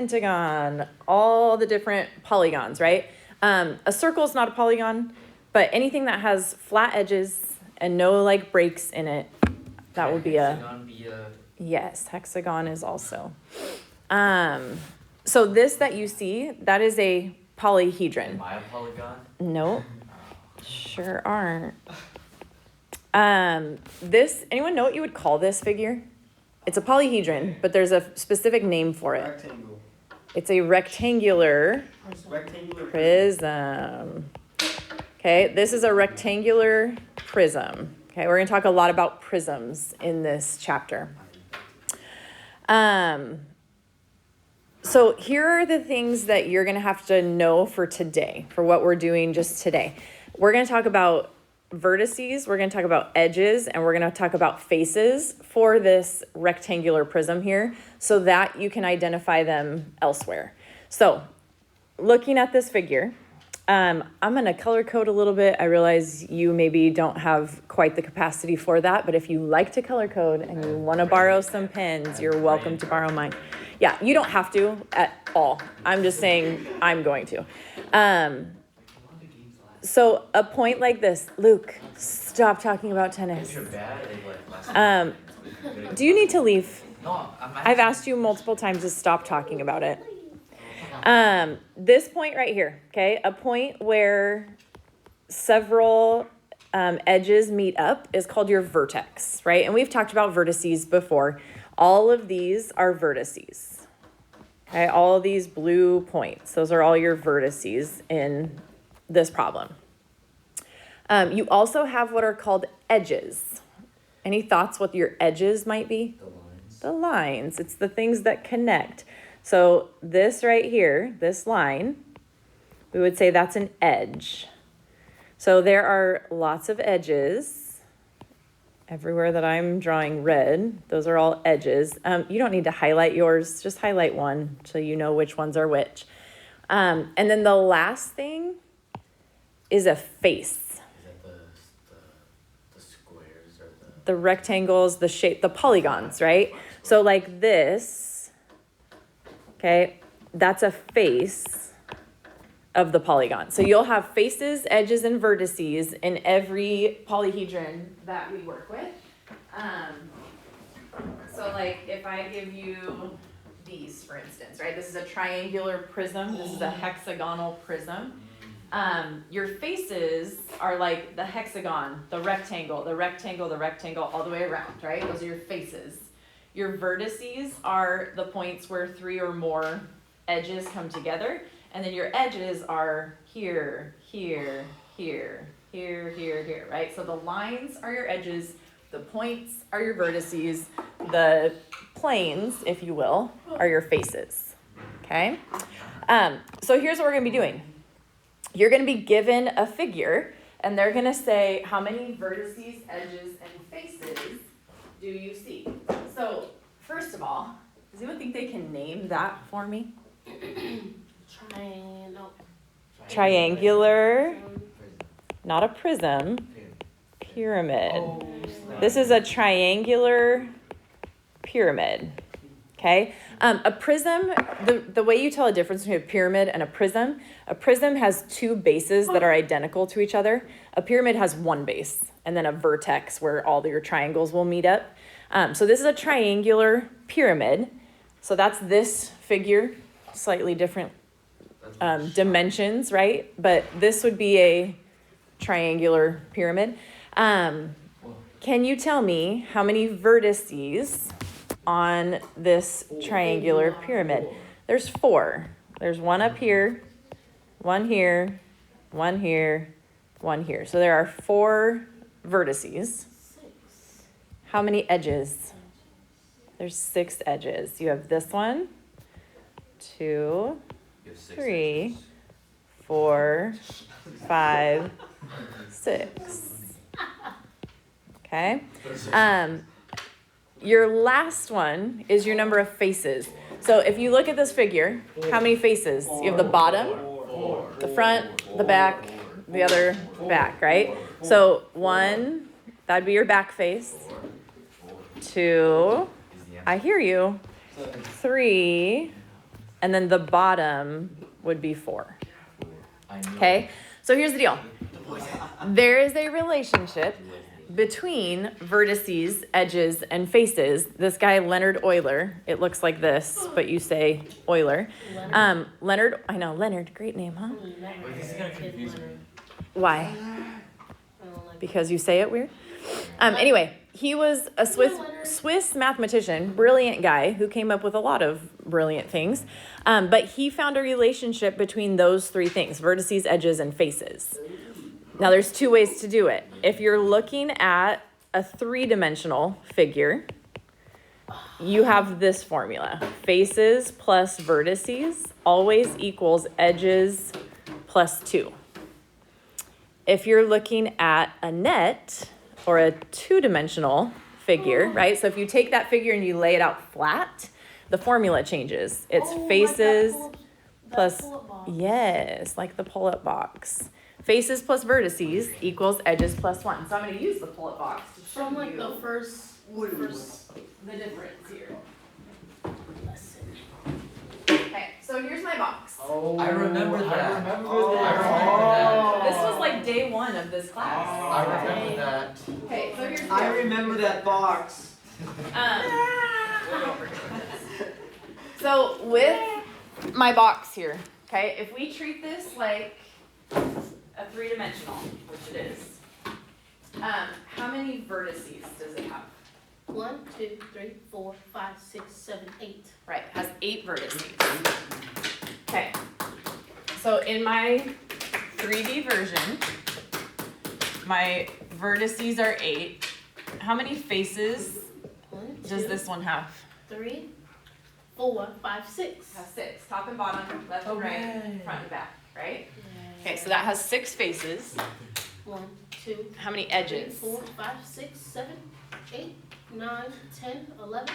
pentagon, all the different polygons, right? A circle is not a polygon, but anything that has flat edges and no like breaks in it, that would be a... Yes, hexagon is also. So this that you see, that is a polyhedron. Am I a polygon? Nope, sure aren't. This, anyone know what you would call this figure? It's a polyhedron, but there's a specific name for it. Rectangle. It's a rectangular prism. Okay, this is a rectangular prism. Okay, we're going to talk a lot about prisms in this chapter. So here are the things that you're going to have to know for today, for what we're doing just today. We're going to talk about vertices, we're going to talk about edges, and we're going to talk about faces for this rectangular prism here so that you can identify them elsewhere. So looking at this figure, I'm going to color code a little bit. I realize you maybe don't have quite the capacity for that, but if you like to color code and you want to borrow some pens, you're welcome to borrow mine. Yeah, you don't have to at all. I'm just saying I'm going to. So a point like this, Luke, stop talking about tennis. Do you need to leave? No, I've asked you multiple times to stop talking about it. This point right here, okay, a point where several edges meet up is called your vertex, right? And we've talked about vertices before. All of these are vertices, okay? All of these blue points, those are all your vertices in this problem. You also have what are called edges. Any thoughts what your edges might be? The lines. The lines. It's the things that connect. So this right here, this line, we would say that's an edge. So there are lots of edges. Everywhere that I'm drawing red, those are all edges. You don't need to highlight yours, just highlight one so you know which ones are which. And then the last thing is a face. Is that the squares or The rectangles, the shape, the polygons, right? So like this, okay, that's a face of the polygon. So you'll have faces, edges, and vertices in every polyhedron that we work with. So like if I give you these, for instance, right? This is a triangular prism. This is a hexagonal prism. Your faces are like the hexagon, the rectangle, the rectangle, the rectangle, all the way around, right? Those are your faces. Your vertices are the points where 3 or more edges come together. And then your edges are here, here, here, here, here, here, right? So the lines are your edges, the points are your vertices, the planes, if you will, are your faces, okay? So here's what we're gonna be doing. You're gonna be given a figure, and they're gonna say, how many vertices, edges, and faces do you see? So, first of all, does anyone think they can name that for me? Triangular, not a prism, pyramid. This is a triangular pyramid, okay? A prism, the way you tell a difference between a pyramid and a prism has 2 bases that are identical to each other. A pyramid has 1 base, and then a vertex where all your triangles will meet up. So this is a triangular pyramid. So that's this figure, slightly different dimensions, right? But this would be a triangular pyramid. Can you tell me how many vertices on this triangular pyramid? There's 4. There's one up here, one here, one here, one here. So there are 4 vertices. How many edges? There's 6 edges. You have this one, 2, 3, 4, 5, 6. Okay. Your last one is your number of faces. So if you look at this figure, how many faces? You have the bottom, the front, the back, the other back, right? So 1, that'd be your back face. 2, I hear you. 3, and then the bottom would be 4. I knew Okay, so here's the deal. There is a relationship between vertices, edges, and faces. This guy, Leonard Euler, it looks like this, but you say Euler. Leonard, I know, Leonard, great name, huh? Wait, this is gonna confuse me. Why? Because you say it weird? Anyway, he was a Swiss mathematician, brilliant guy who came up with a lot of brilliant things. But he found a relationship between those 3 things, vertices, edges, and faces. Now, there's 2 ways to do it. If you're looking at a 3-dimensional figure, you have this formula. Faces plus vertices always equals edges plus 2. If you're looking at a net or a 2-dimensional figure, right? So if you take that figure and you lay it out flat, the formula changes. It's faces plus, yes, like the pull-up box. Faces plus vertices equals edges plus 1. So I'm going to use the pull-up box to show From like you the first the difference here. lesson. Okay, so here's my box. Oh, I remember that. I remember Oh, that. I remember that. This was like day 1 of this class. I remember that. Okay, so here's I remember that box. So with my box here, okay, if we treat this like a 3-dimensional, which it is, how many vertices does it have? 1, 2, 3, 4, 5, 6, 7, 8. Right, it has 8 vertices. Okay, so in my 3D version, my vertices are 8. How many faces 1, does 2, this one have? 3, 4, 5, 6. It has 6, top and bottom, left and right, Okay. front and back, right? Okay, so that has 6 faces. 1, 2, How many 3, edges? 4, 5, 6, 7, 8, 9, 10, 11,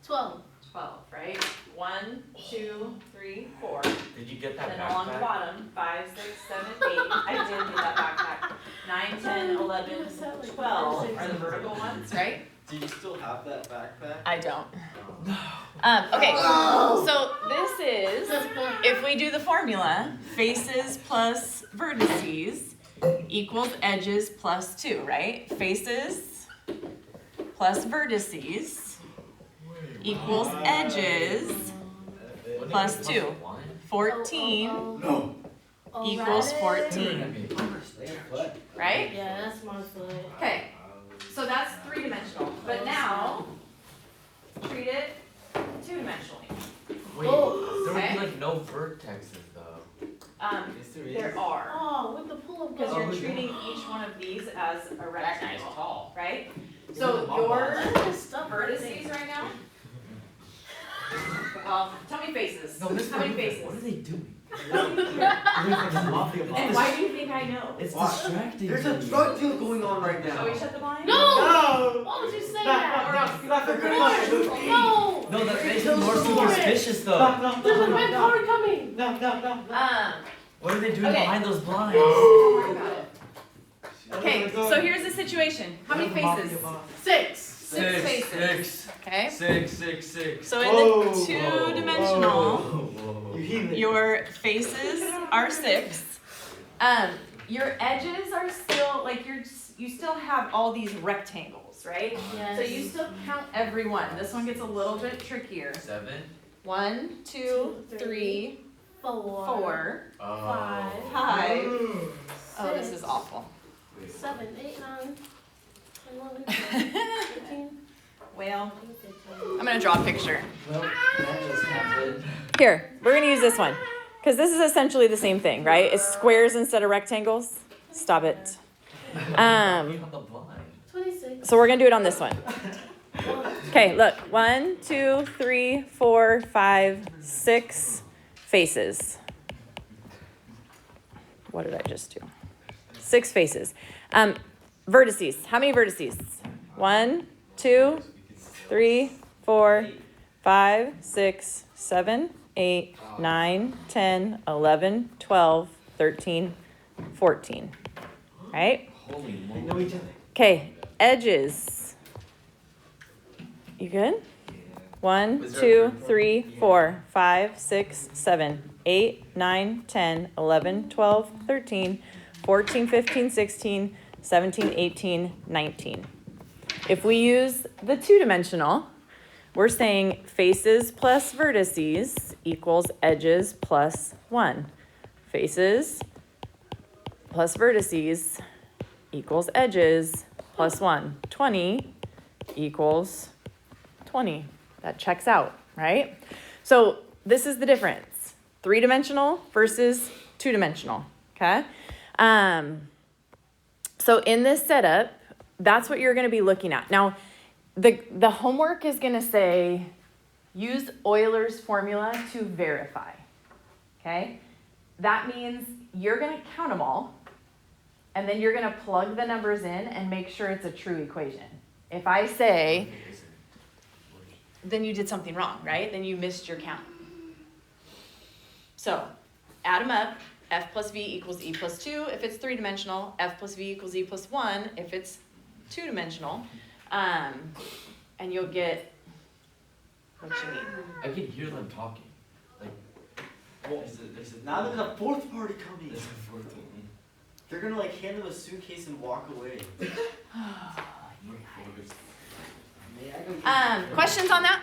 12. 12, right? 1, 2, 3, 4. Did you get that Then along the backpack? bottom, 5, 6, 7, 8. I did get that backpack. 9, 10, 11, 12 are the vertical ones, right? Do you still have that backpack? I don't. Okay, so this is, if we do the formula, faces plus vertices equals edges plus 2, right? Faces plus vertices equals edges plus 2. 14 No. equals 14, Alright. right? Yeah, that's my foot. Okay, so that's 3-dimensional, but now treat it 2-dimensionally. Wait, Oh, there would okay. be like no vertexes though. Yes, there is. There are, Oh, with the pull-up because bar. you're treating each one of these as a rectangle, tall. right? So Mom, your Stuff vertices right now, tell me faces. No, this How many What are faces? they doing? And why do you think I know? It's Why? distracting. There's a drug deal going on right now. Shall we shut the blind? No! No! Why would you say Stop, that? stop, stop, stop, No! No, that makes me me more more superstitious though. Stop, There's a red card coming! no. What are they doing Okay. behind those blinds? Don't worry about it. Okay, so here's the situation. How many faces? 6. 6 faces. Okay? Six. So in Whoa. the 2-dimensional, You heathen. your faces are 6. Your edges are still like you still have all these rectangles, right? Yes. So you still count every one. This one gets a little bit trickier. 7. 1, 2, 3, 4. 4, Oh. 5. 5. Mm. Oh, this is awful. 7, 8, 9, 11, 12, 13, Well, 14, I'm gonna draw a picture. Well, that just happened. Here, we're gonna use this one. Because this is essentially the same thing, right? It's squares instead of rectangles. Stop it. On the blind. 26. So we're gonna do it on this one. Okay, look. 1, 2, 3, 4, 5, 6 faces. What did I just do? 6 faces. Vertices. How many vertices? 1, 2, 3, 4, 5, 6, 7, 8, 9, 10, 11, 12, 13, 14. Right? Holy They moly. know each other. Okay, edges. You good? 1, Was there a 2, group? 3, 4, 5, 6, 7, 8, 9, 10, 11, 12, 13, 14, 15, 16, 17, 18, 19. If we use the two-dimensional, we're saying faces plus vertices equals edges plus 1. Faces plus vertices equals edges plus 1. 20 equals 20. That checks out, right? So this is the difference. 3-dimensional versus 2-dimensional, okay? So in this setup, that's what you're going to be looking at. Now, the homework is going to say, use Euler's formula to verify, okay? That means you're going to count them all, and then you're going to plug the numbers in and make sure it's a true equation. If I say, then you did something wrong, right? Then you missed your count. So, add them up. F plus V equals E plus 2 if it's 3-dimensional. F plus V equals E plus 1 if it's 2-dimensional. And you'll get what you need. I can hear them talking. Like, Well, there's a now there's a fourth party coming. there's a fourth one. They're gonna like hand them a suitcase and walk away. More fours. May I go use Questions on that?